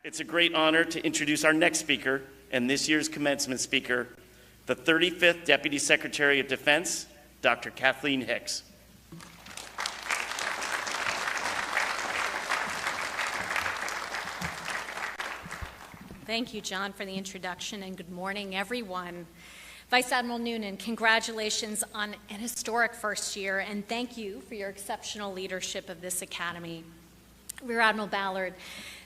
It's a great honor to introduce our next speaker and this year's commencement speaker, the 35th Deputy Secretary of Defense, Dr. Kathleen Hicks. Thank you, John, for the introduction, and good morning, everyone. Vice Admiral Noonan, congratulations on an historic first year, and thank you for your exceptional leadership of this academy. Rear Admiral Ballard,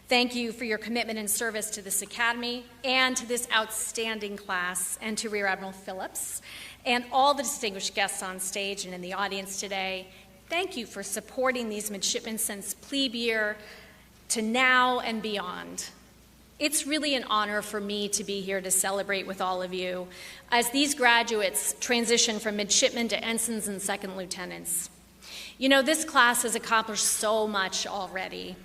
thank you for your commitment and service to this academy and to this outstanding class, and to Rear Admiral Phillips and all the distinguished guests on stage and in the audience today. Thank you for supporting these midshipmen since plebe year to now and beyond. It's really an honor for me to be here to celebrate with all of you as these graduates transition from midshipmen to ensigns and second lieutenants. You know, this class has accomplished so much already.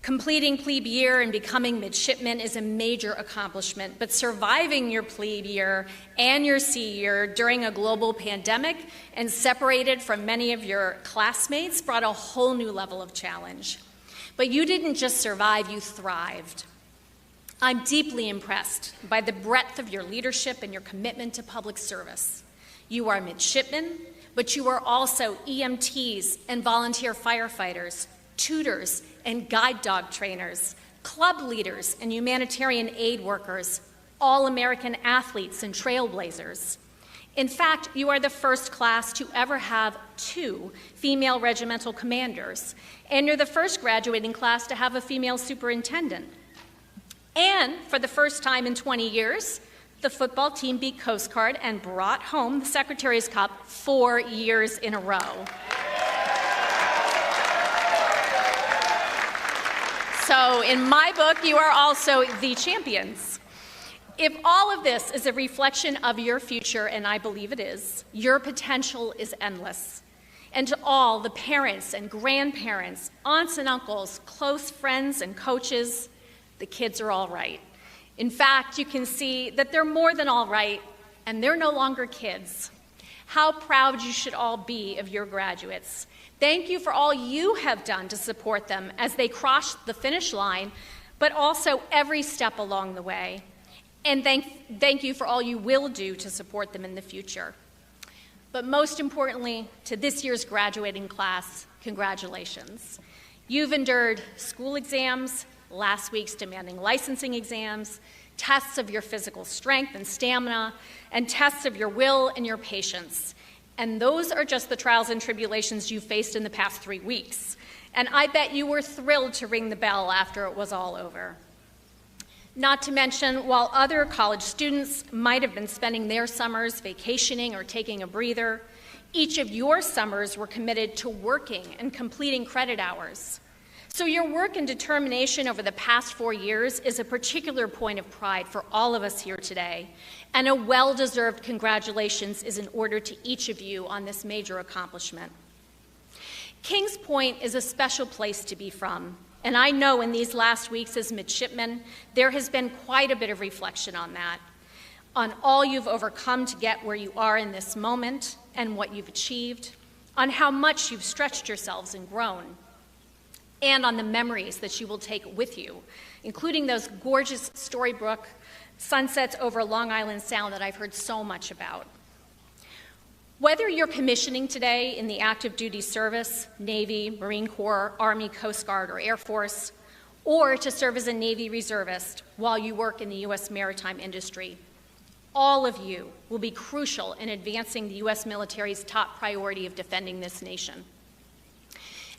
Completing plebe year and becoming midshipmen is a major accomplishment, but surviving your plebe year and your sea year during a global pandemic and separated from many of your classmates brought a whole new level of challenge. But you didn't just survive, you thrived. I'm deeply impressed by the breadth of your leadership and your commitment to public service. You are midshipmen, but you are also EMTs and volunteer firefighters, tutors and guide dog trainers, club leaders and humanitarian aid workers, all-American athletes and trailblazers. In fact, you are the first class to ever have 2 female regimental commanders, and you're the first graduating class to have a female superintendent. And for the first time in 20 years, the football team beat Coast Guard and brought home the Secretary's Cup 4 years in a row. So in my book, you are also the champions. If all of this is a reflection of your future, and I believe it is, your potential is endless. And to all the parents and grandparents, aunts and uncles, close friends and coaches, the kids are all right. In fact, you can see that they're more than all right, and they're no longer kids. How proud you should all be of your graduates. Thank you for all you have done to support them as they cross the finish line, but also every step along the way. And thank you for all you will do to support them in the future. But most importantly, to this year's graduating class, congratulations. You've endured school exams, last week's demanding licensing exams, tests of your physical strength and stamina, and tests of your will and your patience. And those are just the trials and tribulations you faced in the past 3 weeks. And I bet you were thrilled to ring the bell after it was all over. Not to mention, while other college students might have been spending their summers vacationing or taking a breather, each of your summers were committed to working and completing credit hours. So your work and determination over the past 4 years is a particular point of pride for all of us here today, and a well-deserved congratulations is in order to each of you on this major accomplishment. Kings Point is a special place to be from, and I know in these last weeks as midshipmen, there has been quite a bit of reflection on that, on all you've overcome to get where you are in this moment and what you've achieved, on how much you've stretched yourselves and grown, and on the memories that you will take with you, including those gorgeous storybook sunsets over Long Island Sound that I've heard so much about. Whether you're commissioning today in the active duty service, Navy, Marine Corps, Army, Coast Guard, or Air Force, or to serve as a Navy reservist while you work in the U.S. maritime industry, all of you will be crucial in advancing the U.S. military's top priority of defending this nation.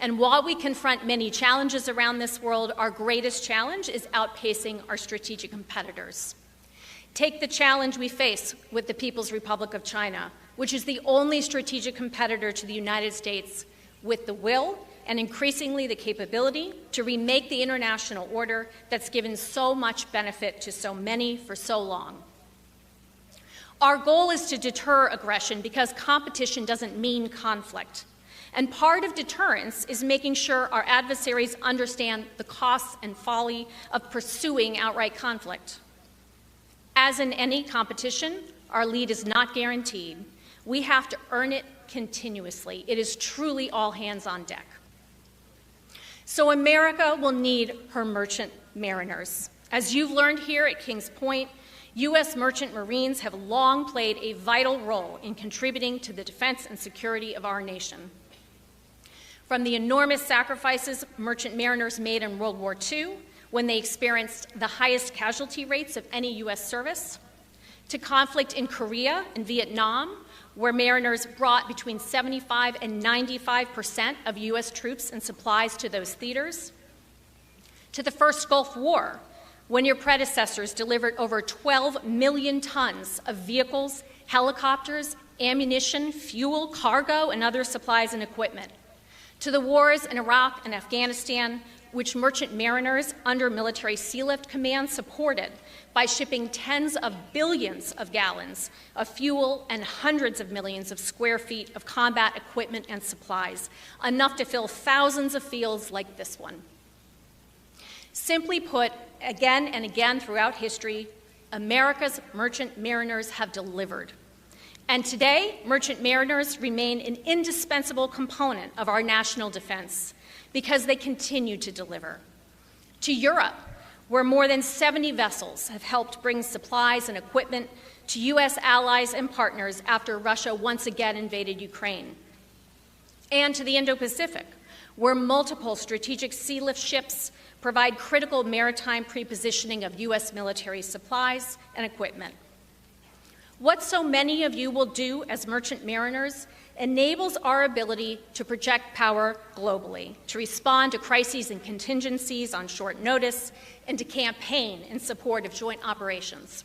And while we confront many challenges around this world, our greatest challenge is outpacing our strategic competitors. Take the challenge we face with the People's Republic of China, which is the only strategic competitor to the United States with the will and increasingly the capability to remake the international order that's given so much benefit to so many for so long. Our goal is to deter aggression because competition doesn't mean conflict. And part of deterrence is making sure our adversaries understand the costs and folly of pursuing outright conflict. As in any competition, our lead is not guaranteed. We have to earn it continuously. It is truly all hands on deck. So America will need her merchant mariners. As you've learned here at Kings Point, U.S. merchant marines have long played a vital role in contributing to the defense and security of our nation. From the enormous sacrifices merchant mariners made in World War II, when they experienced the highest casualty rates of any U.S. service, to conflict in Korea and Vietnam, where mariners brought between 75 and 95% of U.S. troops and supplies to those theaters, to the first Gulf War, when your predecessors delivered over 12 million tons of vehicles, helicopters, ammunition, fuel, cargo, and other supplies and equipment, to the wars in Iraq and Afghanistan, which merchant mariners under Military Sea Lift Command supported by shipping tens of billions of gallons of fuel and hundreds of millions of square feet of combat equipment and supplies, enough to fill thousands of fields like this one. Simply put, again and again throughout history, America's merchant mariners have delivered. And today, merchant mariners remain an indispensable component of our national defense because they continue to deliver. To Europe, where more than 70 vessels have helped bring supplies and equipment to U.S. allies and partners after Russia once again invaded Ukraine. And to the Indo-Pacific, where multiple strategic sea lift ships provide critical maritime prepositioning of U.S. military supplies and equipment. What so many of you will do as merchant mariners enables our ability to project power globally, to respond to crises and contingencies on short notice, and to campaign in support of joint operations.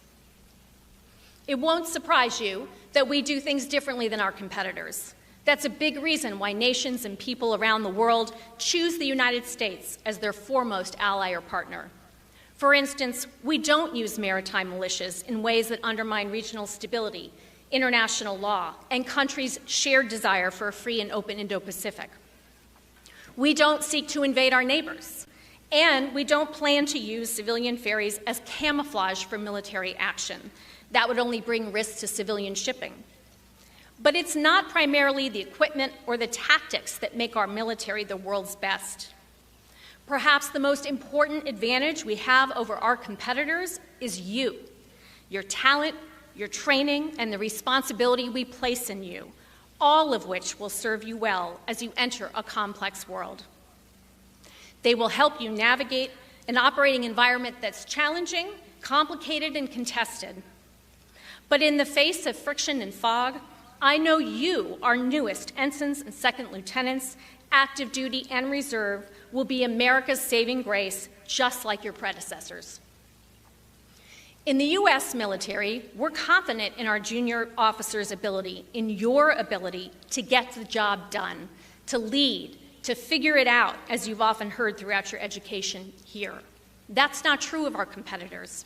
It won't surprise you that we do things differently than our competitors. That's a big reason why nations and people around the world choose the United States as their foremost ally or partner. For instance, we don't use maritime militias in ways that undermine regional stability, international law, and countries' shared desire for a free and open Indo-Pacific. We don't seek to invade our neighbors, and we don't plan to use civilian ferries as camouflage for military action. That would only bring risks to civilian shipping. But it's not primarily the equipment or the tactics that make our military the world's best. Perhaps the most important advantage we have over our competitors is you, your talent, your training, and the responsibility we place in you, all of which will serve you well as you enter a complex world. They will help you navigate an operating environment that's challenging, complicated, and contested. But in the face of friction and fog, I know you, our newest ensigns and second lieutenants, active duty and reserve, will be America's saving grace, just like your predecessors. In the U.S. military, we're confident in our junior officers' ability, in your ability to get the job done, to lead, to figure it out, as you've often heard throughout your education here. That's not true of our competitors.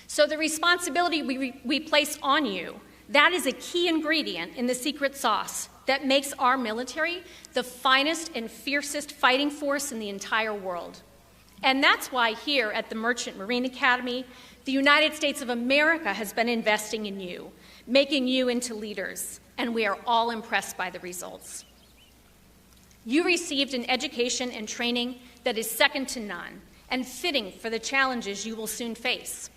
So the responsibility we place on you, that is a key ingredient in the secret sauce that makes our military the finest and fiercest fighting force in the entire world. And that's why here at the Merchant Marine Academy, the United States of America has been investing in you, making you into leaders, and we are all impressed by the results. You received an education and training that is second to none and fitting for the challenges you will soon face.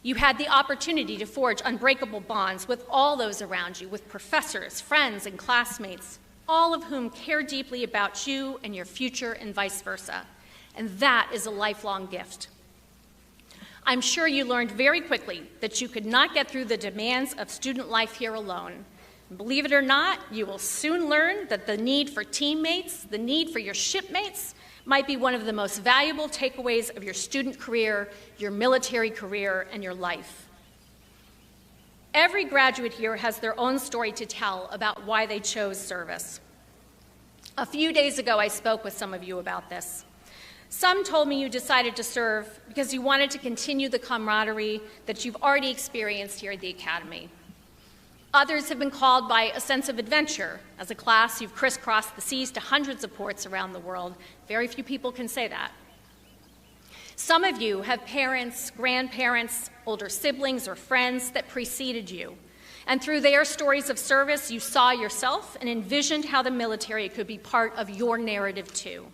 You had the opportunity to forge unbreakable bonds with all those around you, with professors, friends, and classmates, all of whom care deeply about you and your future and vice versa. And that is a lifelong gift. I'm sure you learned very quickly that you could not get through the demands of student life here alone. And believe it or not, you will soon learn that the need for teammates, the need for your shipmates, might be one of the most valuable takeaways of your student career, your military career, and your life. Every graduate here has their own story to tell about why they chose service. A few days ago, I spoke with some of you about this. Some told me you decided to serve because you wanted to continue the camaraderie that you've already experienced here at the Academy. Others have been called by a sense of adventure. As a class, you've crisscrossed the seas to hundreds of ports around the world. Very few people can say that. Some of you have parents, grandparents, older siblings, or friends that preceded you. And through their stories of service, you saw yourself and envisioned how the military could be part of your narrative too.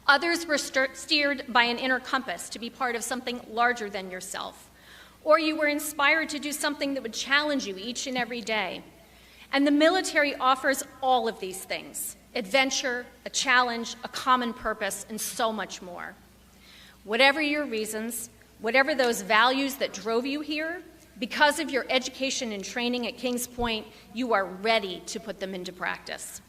Others were steered by an inner compass to be part of something larger than yourself. Or you were inspired to do something that would challenge you each and every day. And the military offers all of these things: adventure, a challenge, a common purpose, and so much more. Whatever your reasons, whatever those values that drove you here, because of your education and training at Kings Point, you are ready to put them into practice.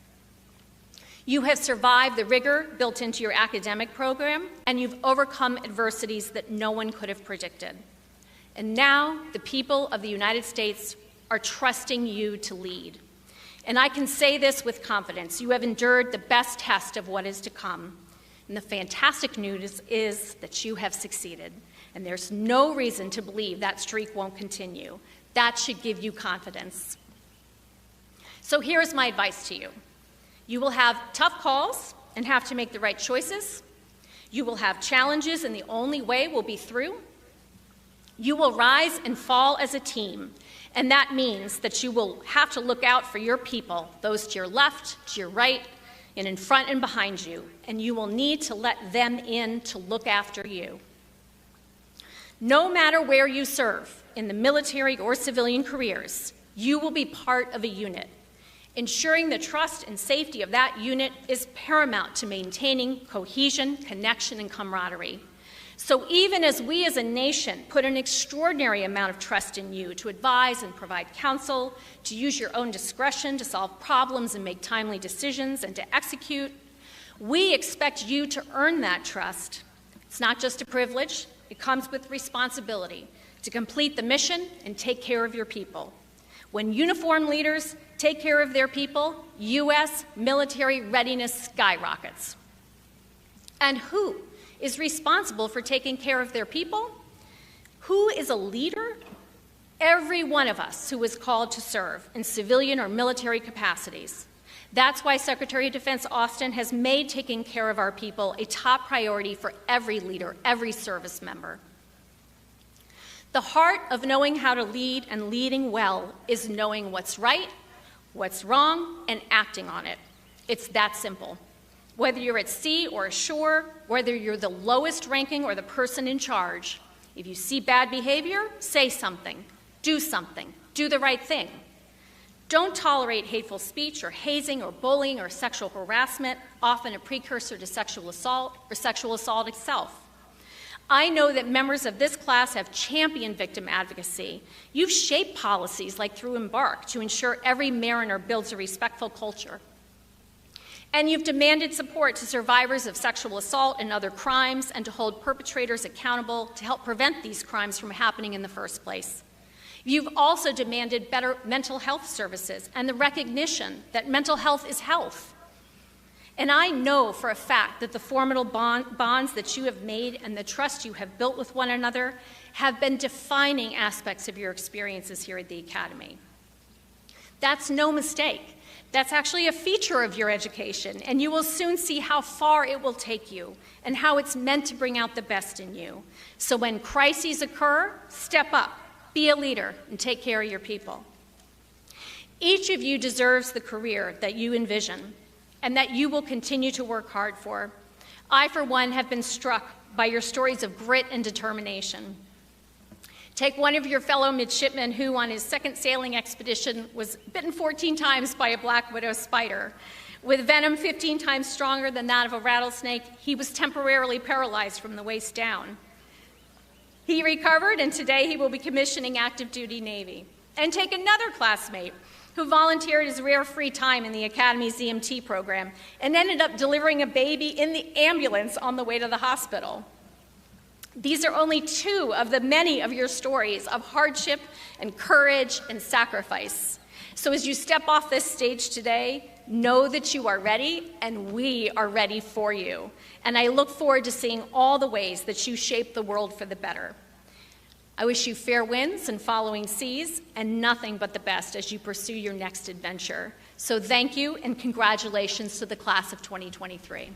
You have survived the rigor built into your academic program, and you've overcome adversities that no one could have predicted. And now the people of the United States are trusting you to lead. And I can say this with confidence: you have endured the best test of what is to come. And the fantastic news is that you have succeeded. And there's no reason to believe that streak won't continue. That should give you confidence. So here's my advice to you. You will have tough calls and have to make the right choices. You will have challenges, and the only way will be through. You will rise and fall as a team, and that means that you will have to look out for your people, those to your left, to your right, and in front and behind you, and you will need to let them in to look after you. No matter where you serve, in the military or civilian careers, you will be part of a unit. Ensuring the trust and safety of that unit is paramount to maintaining cohesion, connection, and camaraderie. So even as we as a nation put an extraordinary amount of trust in you to advise and provide counsel, to use your own discretion to solve problems and make timely decisions and to execute, we expect you to earn that trust. It's not just a privilege, it comes with responsibility to complete the mission and take care of your people. When uniformed leaders take care of their people, U.S. military readiness skyrockets. And who is responsible for taking care of their people? Who is a leader? Every one of us who is called to serve in civilian or military capacities. That's why Secretary of Defense Austin has made taking care of our people a top priority for every leader, every service member. The heart of knowing how to lead and leading well is knowing what's right, what's wrong, and acting on it. It's that simple. Whether you're at sea or ashore, whether you're the lowest ranking or the person in charge, if you see bad behavior, say something, do the right thing. Don't tolerate hateful speech or hazing or bullying or sexual harassment, often a precursor to sexual assault or sexual assault itself. I know that members of this class have championed victim advocacy. You've shaped policies like through Embark to ensure every mariner builds a respectful culture. And you've demanded support to survivors of sexual assault and other crimes and to hold perpetrators accountable to help prevent these crimes from happening in the first place. You've also demanded better mental health services and the recognition that mental health is health. And I know for a fact that the formidable bonds that you have made and the trust you have built with one another have been defining aspects of your experiences here at the Academy. That's no mistake. That's actually a feature of your education, and you will soon see how far it will take you and how it's meant to bring out the best in you. So when crises occur, step up, be a leader, and take care of your people. Each of you deserves the career that you envision and that you will continue to work hard for. I, for one, have been struck by your stories of grit and determination. Take one of your fellow midshipmen who, on his second sailing expedition, was bitten 14 times by a black widow spider. With venom 15 times stronger than that of a rattlesnake, he was temporarily paralyzed from the waist down. He recovered, and today he will be commissioning active duty Navy. And take another classmate who volunteered his rare free time in the Academy's EMT program and ended up delivering a baby in the ambulance on the way to the hospital. These are only two of the many of your stories of hardship and courage and sacrifice. So as you step off this stage today, know that you are ready and we are ready for you. And I look forward to seeing all the ways that you shape the world for the better. I wish you fair winds and following seas and nothing but the best as you pursue your next adventure. So thank you and congratulations to the class of 2023.